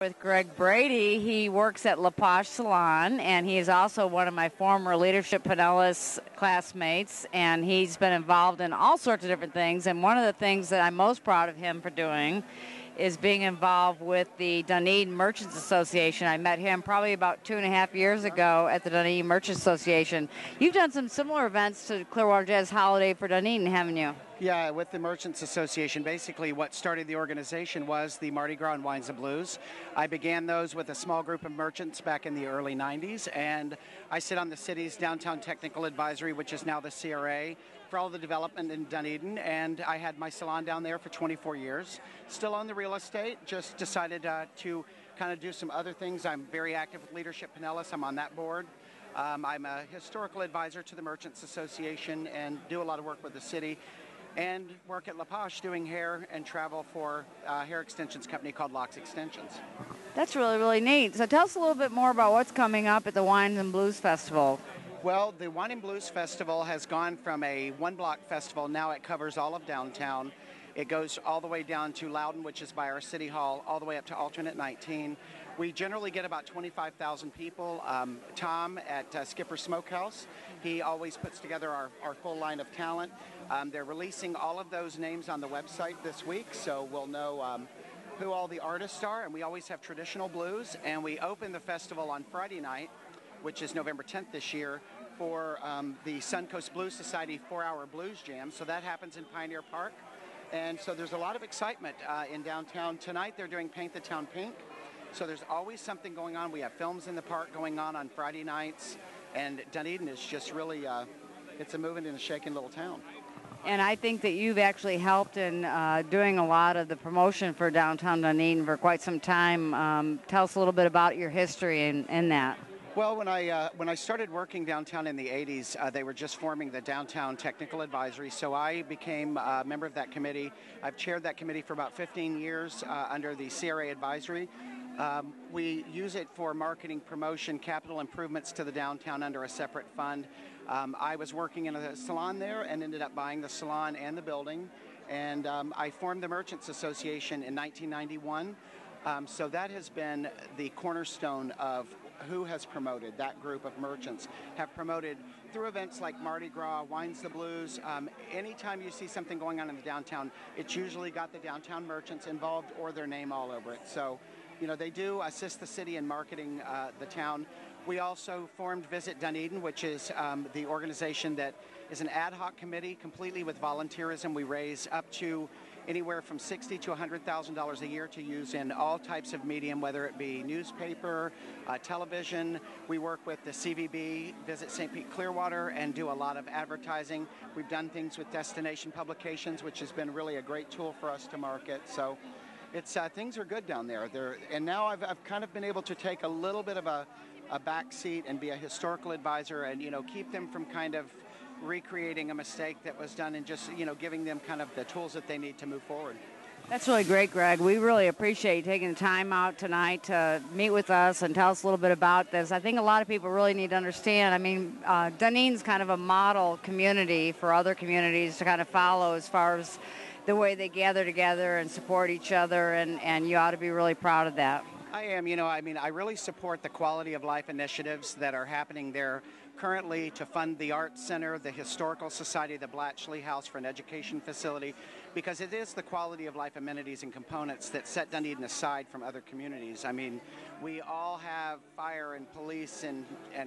With Greg Brady. He works at La Poche Salon, and he is also one of my former Leadership Pinellas classmates, and he's been involved in all sorts of different things. And one of the things that I'm most proud of him for doing is being involved with the Dunedin Merchants Association. I met him probably about 2.5 years ago at the Dunedin Merchants Association. You've done some similar events to Clearwater Jazz Holiday for Dunedin, haven't you? Yeah, with the Merchants Association, basically what started the organization was the Mardi Gras and Wines and Blues. I began those with a small group of merchants back in the early 90s, and I sit on the city's Downtown Technical Advisory, which is now the CRA, for all the development in Dunedin, and I had my salon down there for 24 years. Still own the real estate, just decided to kind of do some other things. I'm very active with Leadership Pinellas. I'm on that board. I'm a historical advisor to the Merchants Association and do a lot of work with the city, and work at La Poche doing hair and travel for a hair extensions company called Locks Extensions. That's really, really neat. So tell us a little bit more about what's coming up at the Wines and Blues Festival. Well, the Wine and Blues Festival has gone from a one-block festival. Now it covers all of downtown. It goes all the way down to Loudon, which is by our city hall, all the way up to Alternate 19. We generally get about 25,000 people. Tom at Skipper Smokehouse, he always puts together our full line of talent. They're releasing all of those names on the website this week, so we'll know who all the artists are. And we always have traditional blues, and we open the festival on Friday night, which is November 10th this year, for the Suncoast Blues Society 4-hour blues jam. So that happens in Pioneer Park. And so there's a lot of excitement in downtown. Tonight they're doing Paint the Town Pink. So there's always something going on. We have films in the park going on Friday nights. And Dunedin is just really, it's a moving and a shaking little town. And I think that you've actually helped in doing a lot of the promotion for downtown Dunedin for quite some time. Tell us a little bit about your history in that. Well, when I started working downtown in the 80s, they were just forming the Downtown Technical Advisory, so I became a member of that committee. I've chaired that committee for about 15 years under the CRA Advisory. We use it for marketing, promotion, capital improvements to the downtown under a separate fund. I was working in a salon there and ended up buying the salon and the building, and I formed the Merchants Association in 1991. So that has been the cornerstone of who has promoted. That group of merchants have promoted through events like Mardi Gras, Wines the Blues. Anytime you see something going on in the downtown, it's usually got the downtown merchants involved or their name all over it. So, you know, they do assist the city in marketing the town. We also formed Visit Dunedin, which is the organization that is an ad hoc committee completely with volunteerism. We raise up to anywhere from $60,000 to $100,000 a year to use in all types of medium, whether it be newspaper, television. We work with the CVB, Visit St. Pete Clearwater, and do a lot of advertising. We've done things with destination publications, which has been really a great tool for us to market. So it's things are good down there. And now I've kind of been able to take a little bit of a back seat and be a historical advisor and, you know, keep them from kind of recreating a mistake that was done and just, you know, giving them kind of the tools that they need to move forward. That's really great, Greg. We really appreciate you taking the time out tonight to meet with us and tell us a little bit about this. I think a lot of people really need to understand. I mean, Dunedin's kind of a model community for other communities to kind of follow as far as the way they gather together and support each other, and you ought to be really proud of that. I am. You know, I mean, I really support the quality of life initiatives that are happening there currently to fund the Arts Center, the Historical Society, the Blatchley House for an education facility, because it is the quality of life amenities and components that set Dunedin aside from other communities. I mean, we all have fire and police and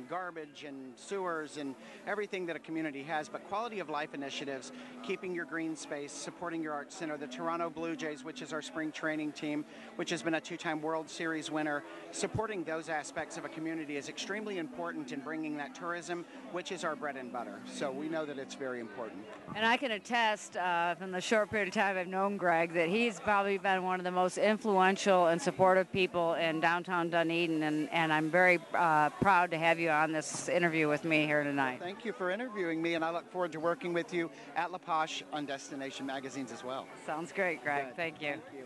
garbage and sewers and everything that a community has, but quality of life initiatives, keeping your green space, supporting your Arts Center, the Toronto Blue Jays, which is our spring training team, which has been a 2-time World Series winner, supporting those aspects of a community is extremely important in bringing that tourism, which is our bread and butter. So we know that it's very important. And I can attest from the short period of time I've known Greg that he's probably been one of the most influential and supportive people in downtown Dunedin, and I'm very proud to have you on this interview with me here tonight. Thank you for interviewing me, and I look forward to working with you at La Poche on Destination Magazines as well. Sounds great, Greg. Good. Thank you. Thank you.